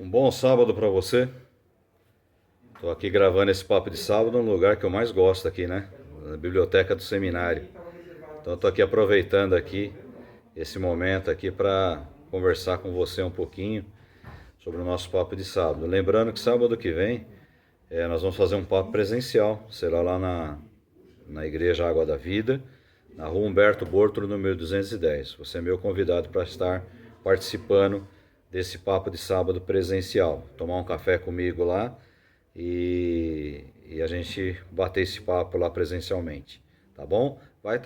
Um bom sábado para você. Estou aqui gravando esse papo de sábado no lugar que eu mais gosto aqui, né? Na biblioteca do seminário. Então estou aqui aproveitando aqui esse momento aqui para conversar com você um pouquinho sobre o nosso papo de sábado. Lembrando que sábado que vem nós vamos fazer um papo presencial. Será lá na Igreja Água da Vida, na Rua Humberto Bortolo, número 210. Você é meu convidado para estar participando desse papo de sábado presencial. Tomar um café comigo lá e a gente bater esse papo lá presencialmente, tá bom? Vai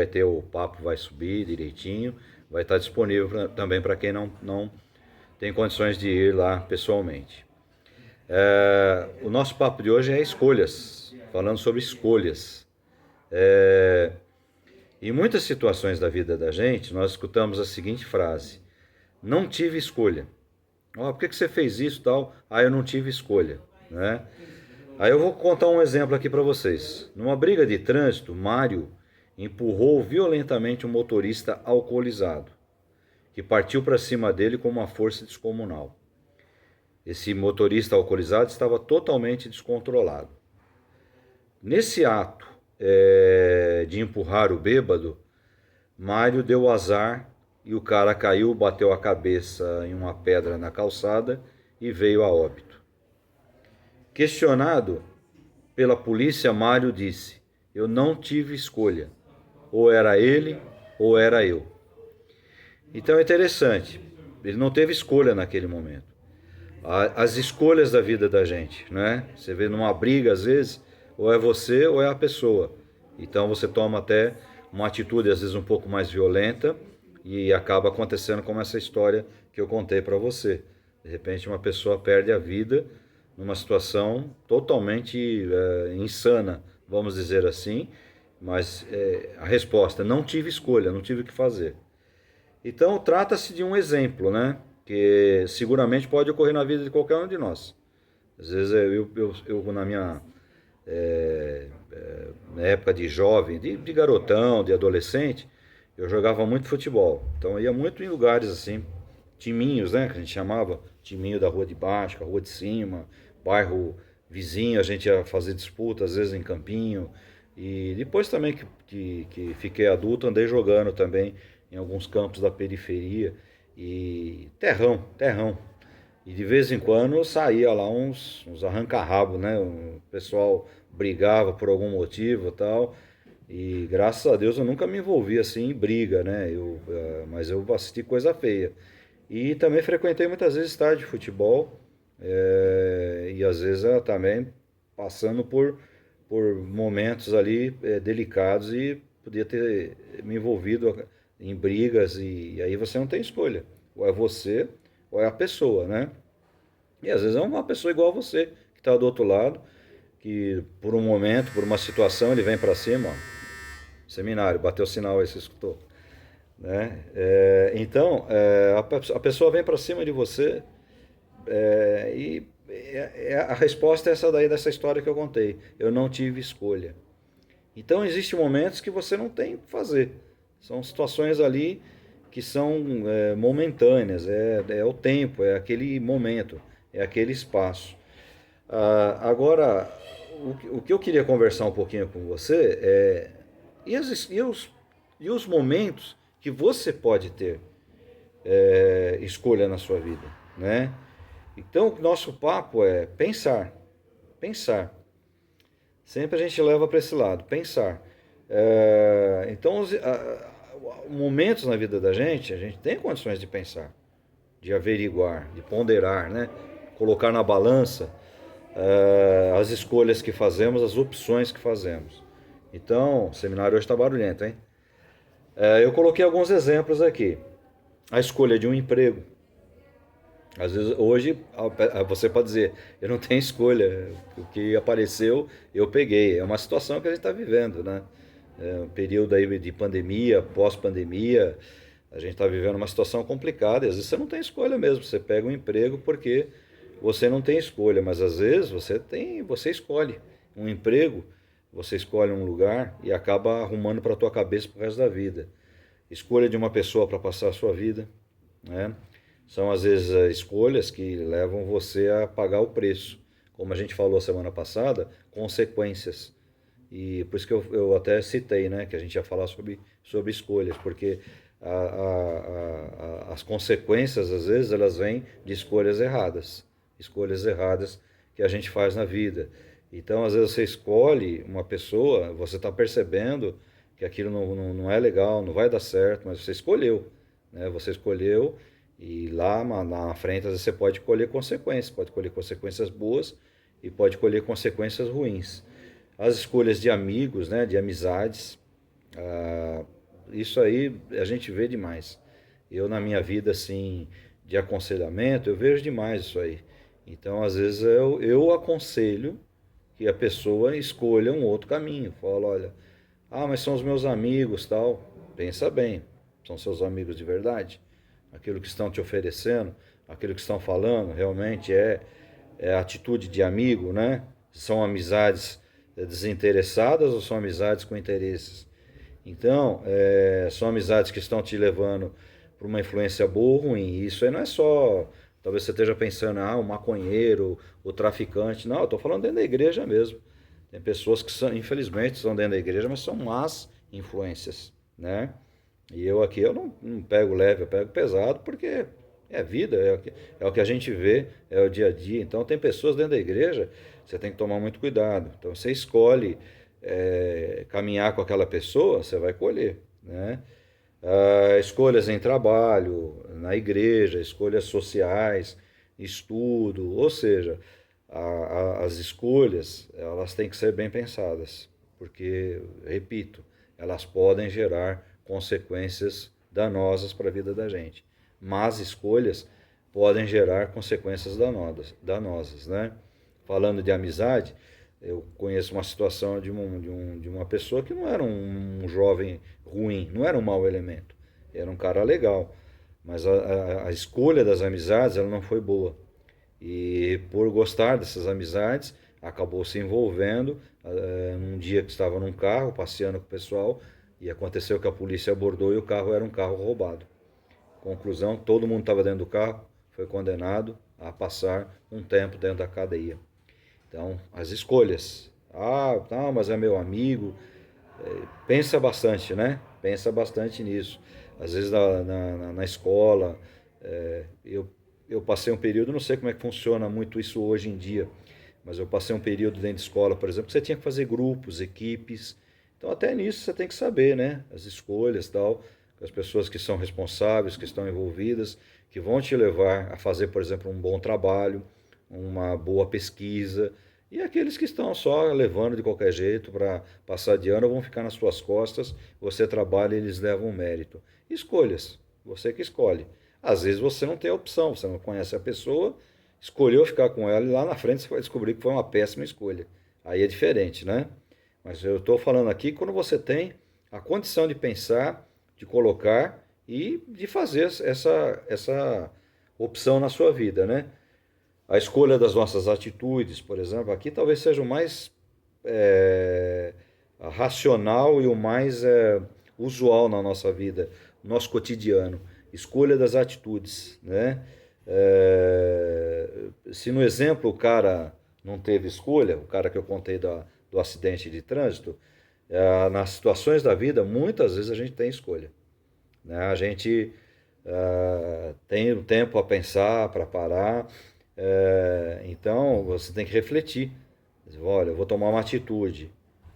ter o papo, vai subir direitinho, vai estar disponível também para quem não tem condições de ir lá pessoalmente. O nosso papo de hoje é escolhas, falando sobre escolhas. Em muitas situações da vida da gente, nós escutamos a seguinte frase: não tive escolha. Por que você fez isso tal? Eu não tive escolha, né? Aí eu vou contar um exemplo aqui para vocês. Numa briga de trânsito, Mário empurrou violentamente um motorista alcoolizado, que partiu para cima dele com uma força descomunal. Esse motorista alcoolizado estava totalmente descontrolado. Nesse ato de empurrar o bêbado, Mário deu azar e o cara caiu, bateu a cabeça em uma pedra na calçada e veio a óbito. Questionado pela polícia, Mário disse: eu não tive escolha, ou era ele ou era eu. Então é interessante, ele não teve escolha naquele momento. As escolhas da vida da gente, né? Você vê numa briga, às vezes, ou é você ou é a pessoa. Então você toma até uma atitude, às vezes, um pouco mais violenta e acaba acontecendo como essa história que eu contei para você. De repente, uma pessoa perde a vida numa situação totalmente insana, vamos dizer assim, mas a resposta: não tive escolha, não tive o que fazer. Então, trata-se de um exemplo, né? Que seguramente pode ocorrer na vida de qualquer um de nós. Às vezes eu na minha na época de jovem, de garotão, de adolescente, eu jogava muito futebol. Então eu ia muito em lugares assim, timinhos, né? Que a gente chamava, timinho da rua de baixo, a rua de cima, bairro vizinho, a gente ia fazer disputa, às vezes em campinho. E depois também que fiquei adulto, andei jogando também em alguns campos da periferia. E terrão. E de vez em quando saía lá uns arranca-rabo, né? O pessoal brigava por algum motivo e tal. E graças a Deus eu nunca me envolvi assim em briga, né? Mas eu assisti coisa feia. E também frequentei muitas vezes estádio de futebol. E às vezes também passando por momentos ali delicados e podia ter me envolvido em brigas. E aí você não tem escolha. Ou é você ou é a pessoa, né? E às vezes é uma pessoa igual a você, que está do outro lado, que por um momento, por uma situação, ele vem para cima, ó, seminário, bateu o sinal aí, você escutou, né? Então, a pessoa vem para cima de você a resposta é essa daí, dessa história que eu contei. Eu não tive escolha. Então, existem momentos que você não tem o que fazer. São situações ali que são momentâneas, é o tempo, é aquele momento, é aquele espaço. Agora, o que eu queria conversar um pouquinho com você e os momentos que você pode ter escolha na sua vida, né? Então, o nosso papo é pensar, pensar. Sempre a gente leva para esse lado, pensar. Então, momentos na vida da gente, a gente tem condições de pensar, de averiguar, de ponderar, né? Colocar na balança as escolhas que fazemos, as opções que fazemos. Então, o seminário hoje está barulhento, hein? Eu coloquei alguns exemplos aqui. A escolha de um emprego. Às vezes, hoje, você pode dizer: eu não tenho escolha, o que apareceu, eu peguei. É uma situação que a gente está vivendo, né? Um período aí de pandemia, pós-pandemia, a gente está vivendo uma situação complicada e às vezes você não tem escolha mesmo. Você pega um emprego porque você não tem escolha, mas às vezes você escolhe um emprego, você escolhe um lugar e acaba arrumando para a tua cabeça pro resto da vida. Escolha de uma pessoa para passar a sua vida, né? São às vezes escolhas que levam você a pagar o preço. Como a gente falou semana passada, consequências. E por isso que eu até citei, né, que a gente ia falar sobre escolhas, porque as consequências, às vezes, elas vêm de escolhas erradas que a gente faz na vida. Então, às vezes, você escolhe uma pessoa, você está percebendo que aquilo não é legal, não vai dar certo, mas você escolheu, né? Você escolheu e lá na frente, às vezes, você pode colher consequências boas e pode colher consequências ruins. As escolhas de amigos, né, de amizades, ah, isso aí a gente vê demais. Eu, na minha vida, assim, de aconselhamento, eu vejo demais isso aí. Então, às vezes, eu aconselho que a pessoa escolha um outro caminho. Fala, olha, mas são os meus amigos, tal. Pensa bem, são seus amigos de verdade? Aquilo que estão te oferecendo, aquilo que estão falando, realmente é atitude de amigo, né? São amizades desinteressadas ou são amizades com interesses? Então, são amizades que estão te levando para uma influência boa ou ruim. Isso aí não é só. Talvez você esteja pensando, o maconheiro, o traficante. Não, eu estou falando dentro da igreja mesmo. Tem pessoas que, infelizmente, estão dentro da igreja, mas são más influências, né? E eu aqui, eu não pego leve, eu pego pesado, porque é vida, é o que a gente vê, é o dia a dia. Então, tem pessoas dentro da igreja, você tem que tomar muito cuidado. Então, você escolhe caminhar com aquela pessoa, você vai colher, né? Escolhas em trabalho, na igreja, escolhas sociais, estudo, ou seja, as escolhas, elas têm que ser bem pensadas, porque, repito, elas podem gerar consequências danosas para a vida da gente. Más escolhas podem gerar consequências danosas, né? Falando de amizade, eu conheço uma situação de uma pessoa que não era um jovem ruim, não era um mau elemento, era um cara legal, mas a escolha das amizades ela não foi boa. E por gostar dessas amizades, acabou se envolvendo num dia que estava num carro, passeando com o pessoal, e aconteceu que a polícia abordou e o carro era um carro roubado. Conclusão, todo mundo estava dentro do carro, foi condenado a passar um tempo dentro da cadeia. Então, as escolhas. Não, mas é meu amigo. Pensa bastante, né? Pensa bastante nisso. Às vezes na escola, eu passei um período, não sei como é que funciona muito isso hoje em dia, mas eu passei um período dentro de escola, por exemplo, que você tinha que fazer grupos, equipes. Então, até nisso você tem que saber, né? As escolhas, tal, as pessoas que são responsáveis, que estão envolvidas, que vão te levar a fazer, por exemplo, um bom trabalho, uma boa pesquisa. E aqueles que estão só levando de qualquer jeito para passar de ano vão ficar nas suas costas, você trabalha e eles levam o mérito. Escolhas, você que escolhe. Às vezes você não tem opção, você não conhece a pessoa, escolheu ficar com ela e lá na frente você vai descobrir que foi uma péssima escolha. Aí é diferente, né? Mas eu estou falando aqui quando você tem a condição de pensar, de colocar e de fazer essa opção na sua vida, né? A escolha das nossas atitudes, por exemplo, aqui talvez seja o mais é, racional e o mais usual na nossa vida, no nosso cotidiano. Escolha das atitudes, né? Se no exemplo o cara não teve escolha, o cara que eu contei do acidente de trânsito, nas situações da vida, muitas vezes a gente tem escolha, né? A gente tem o tempo a pensar, para parar, então você tem que refletir. Olha, eu vou tomar uma atitude.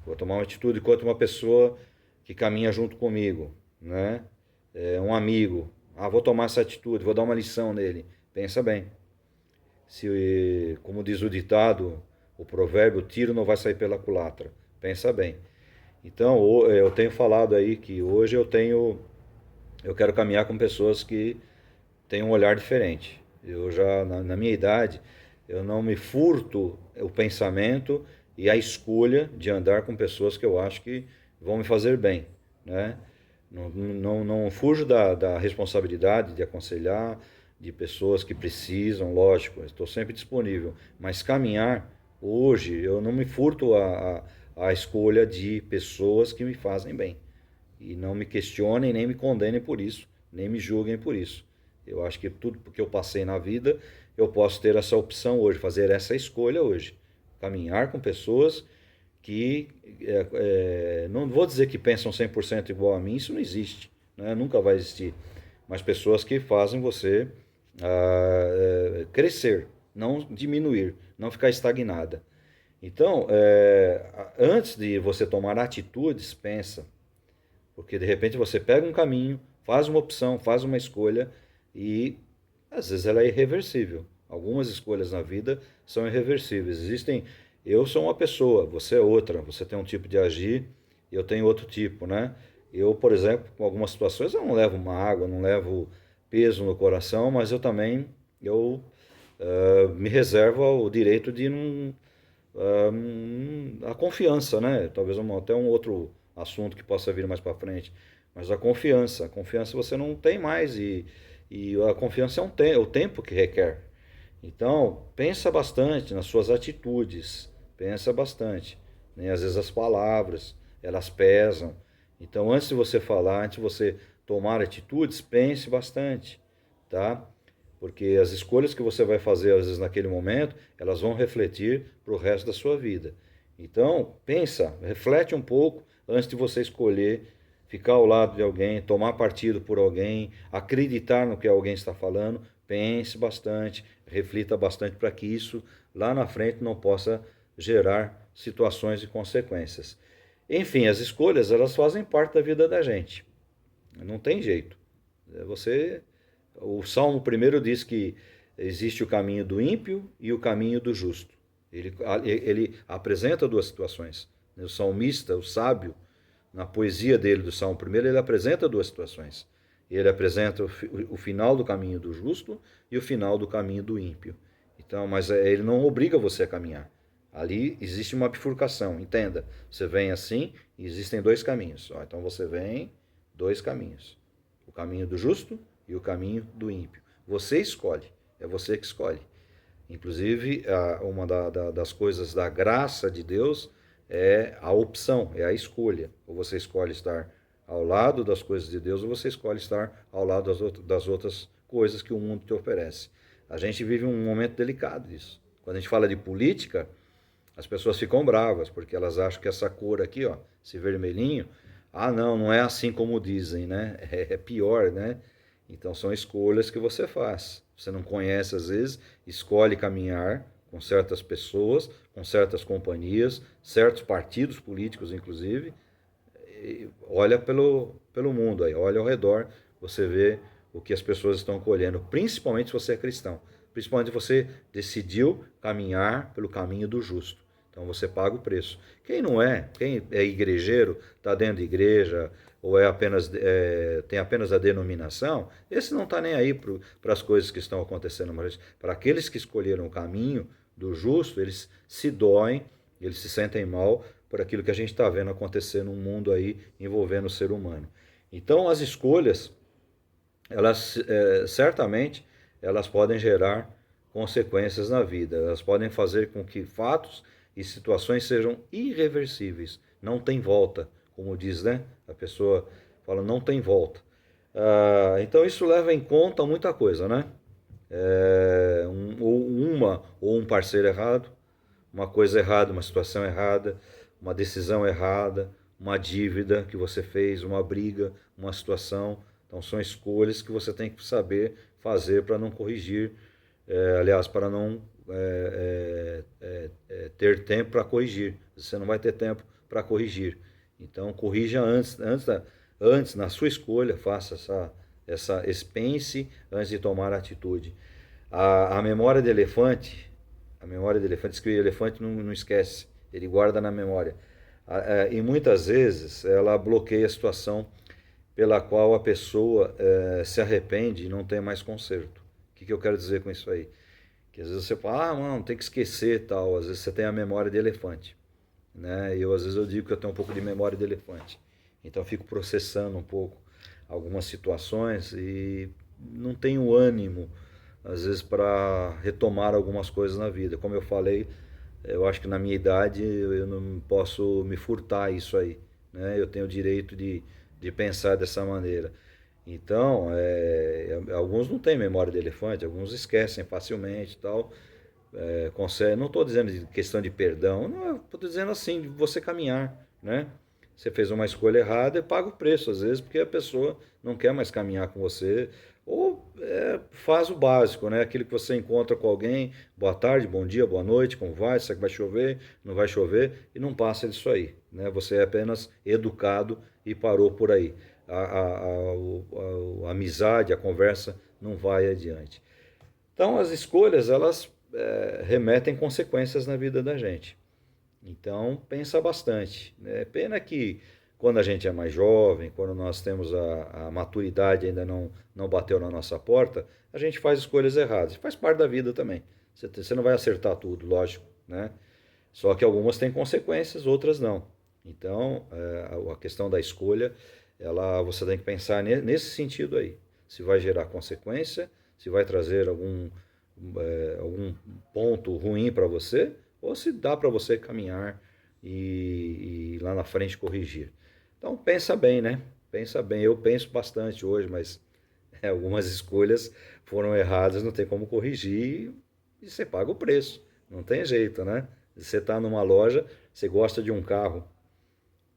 Vou tomar uma atitude contra uma pessoa que caminha junto comigo, né? Um amigo. Vou tomar essa atitude, vou dar uma lição nele. Pensa bem. Se, como diz o ditado, o provérbio, o tiro não vai sair pela culatra. Pensa bem. Então, eu tenho falado aí que hoje eu quero caminhar com pessoas que têm um olhar diferente. Eu já, na minha idade, eu não me furto o pensamento e a escolha de andar com pessoas que eu acho que vão me fazer bem, né? Não fujo da responsabilidade de aconselhar, de pessoas que precisam, lógico, estou sempre disponível. Mas caminhar, hoje, eu não me furto a escolha de pessoas que me fazem bem. E não me questionem, nem me condenem por isso, nem me julguem por isso. Eu acho que tudo que eu passei na vida, eu posso ter essa opção hoje, fazer essa escolha hoje. Caminhar com pessoas que, não vou dizer que pensam 100% igual a mim, isso não existe, né? Nunca vai existir. Mas pessoas que fazem você crescer, não diminuir, não ficar estagnada. Então, antes de você tomar atitudes, pensa. Porque de repente você pega um caminho, faz uma opção, faz uma escolha e às vezes ela é irreversível. Algumas escolhas na vida são irreversíveis. Eu sou uma pessoa, você é outra, você tem um tipo de agir, eu tenho outro tipo, né? Eu, por exemplo, com algumas situações eu não levo mágoa, não levo peso no coração, mas eu me reservo o direito de não a confiança, né? Talvez até um outro assunto que possa vir mais para frente, mas a confiança você não tem mais e a confiança é o tempo que requer. Então, pensa bastante nas suas atitudes, pensa bastante, né? Às vezes as palavras, elas pesam. Então, antes de você falar, antes de você tomar atitudes, pense bastante, tá? Porque as escolhas que você vai fazer, às vezes, naquele momento, elas vão refletir para o resto da sua vida. Então, pensa, reflete um pouco antes de você escolher ficar ao lado de alguém, tomar partido por alguém, acreditar no que alguém está falando. Pense bastante, reflita bastante para que isso lá na frente não possa gerar situações e consequências. Enfim, as escolhas, elas fazem parte da vida da gente. Não tem jeito. Você O Salmo primeiro diz que existe o caminho do ímpio e o caminho do justo. Ele apresenta duas situações. O salmista, o sábio, na poesia dele do Salmo primeiro, ele apresenta duas situações. Ele apresenta o final do caminho do justo e o final do caminho do ímpio. Então, mas ele não obriga você a caminhar. Ali existe uma bifurcação, entenda. Você vem assim e existem dois caminhos. Então você vem, dois caminhos. O caminho do justo e o caminho do ímpio. Você escolhe, é você que escolhe. Inclusive, uma das coisas da graça de Deus é a opção, é a escolha. Ou você escolhe estar ao lado das coisas de Deus, ou você escolhe estar ao lado das outras coisas que o mundo te oferece. A gente vive um momento delicado disso. Quando a gente fala de política, as pessoas ficam bravas, porque elas acham que essa cor aqui, ó, esse vermelhinho, não, não é assim como dizem, né? É pior, né? Então são escolhas que você faz. Você não conhece às vezes, escolhe caminhar com certas pessoas, com certas companhias, certos partidos políticos, inclusive. Olha pelo mundo aí, olha ao redor, você vê o que as pessoas estão colhendo, principalmente se você é cristão. Principalmente se você decidiu caminhar pelo caminho do justo. Então você paga o preço. Quem é igrejeiro, está dentro de igreja, ou tem apenas a denominação, esse não está nem aí para as coisas que estão acontecendo. Mas para aqueles que escolheram o caminho do justo, eles se doem, eles se sentem mal por aquilo que a gente está vendo acontecer no mundo aí envolvendo o ser humano. Então as escolhas, elas certamente elas podem gerar consequências na vida. Elas podem fazer com que fatos e situações sejam irreversíveis. Não tem volta, como diz, né? A pessoa fala, não tem volta. Então isso leva em conta muita coisa, né? Ou um parceiro errado, uma coisa errada, uma situação errada, uma decisão errada, uma dívida que você fez, uma briga, uma situação. Então são escolhas que você tem que saber fazer para não corrigir, aliás, para não ter tempo para corrigir. Você não vai ter tempo para corrigir. Então corrija antes na sua escolha, faça esse pense antes de tomar atitude. A memória de elefante, diz que o elefante não esquece, ele guarda na memória. E muitas vezes ela bloqueia a situação pela qual a pessoa se arrepende e não tem mais conserto. O que eu quero dizer com isso aí? Que às vezes você fala, mano, tem que esquecer tal. Às vezes você tem a memória de elefante, né? Às vezes eu digo que eu tenho um pouco de memória de elefante. Então eu fico processando um pouco algumas situações e não tenho ânimo, às vezes, para retomar algumas coisas na vida. Como eu falei, eu acho que na minha idade eu não posso me furtar isso aí, né? Eu tenho o direito de pensar dessa maneira. Então, alguns não têm memória de elefante, alguns esquecem facilmente e tal. Não estou dizendo de questão de perdão, não, estou dizendo assim, de você caminhar, né? Você fez uma escolha errada e paga o preço, às vezes, porque a pessoa não quer mais caminhar com você, ou faz o básico, né? Aquilo que você encontra com alguém, boa tarde, bom dia, boa noite, como vai? Será que vai chover? Não vai chover? E não passa disso aí, né? Você é apenas educado e parou por aí. A amizade, a conversa não vai adiante. Então, as escolhas, elas remetem consequências na vida da gente. Então, pensa bastante. É pena que quando a gente é mais jovem, quando nós temos a maturidade ainda não bateu na nossa porta, a gente faz escolhas erradas. Faz parte da vida também. Você não vai acertar tudo, lógico, né? Só que algumas têm consequências, outras não. Então, a questão da escolha, você tem que pensar nesse sentido aí. Se vai gerar consequência, se vai trazer algum ponto ruim para você, ou se dá para você caminhar e lá na frente corrigir. Então, pensa bem, né? Pensa bem. Eu penso bastante hoje, mas algumas escolhas foram erradas, não tem como corrigir e você paga o preço. Não tem jeito, né? Você está numa loja, você gosta de um carro,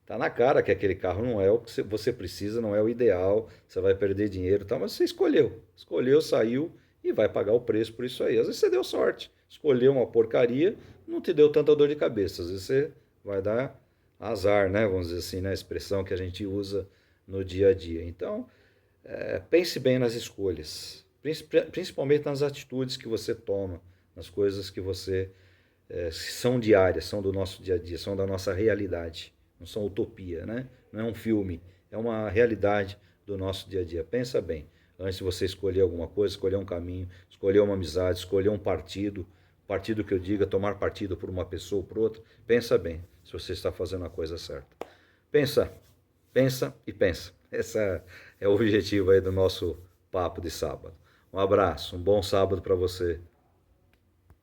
tá na cara que aquele carro não é o que você precisa, não é o ideal, você vai perder dinheiro, tá? Mas você escolheu, saiu e vai pagar o preço por isso aí. Às vezes você deu sorte, escolheu uma porcaria, não te deu tanta dor de cabeça. Às vezes você vai dar azar, né? Vamos dizer assim, né? A expressão que a gente usa no dia a dia. Então, pense bem nas escolhas, principalmente nas atitudes que você toma, nas coisas que você são diárias, são do nosso dia a dia, são da nossa realidade, não são utopia, né? Não é um filme, é uma realidade do nosso dia a dia. Pensa bem, antes de você escolher alguma coisa, escolher um caminho, escolher uma amizade, escolher um partido que eu diga, tomar partido por uma pessoa ou por outra, pensa bem se você está fazendo a coisa certa. Pensa, pensa e pensa. Esse é o objetivo aí do nosso papo de sábado. Um abraço, um bom sábado para você.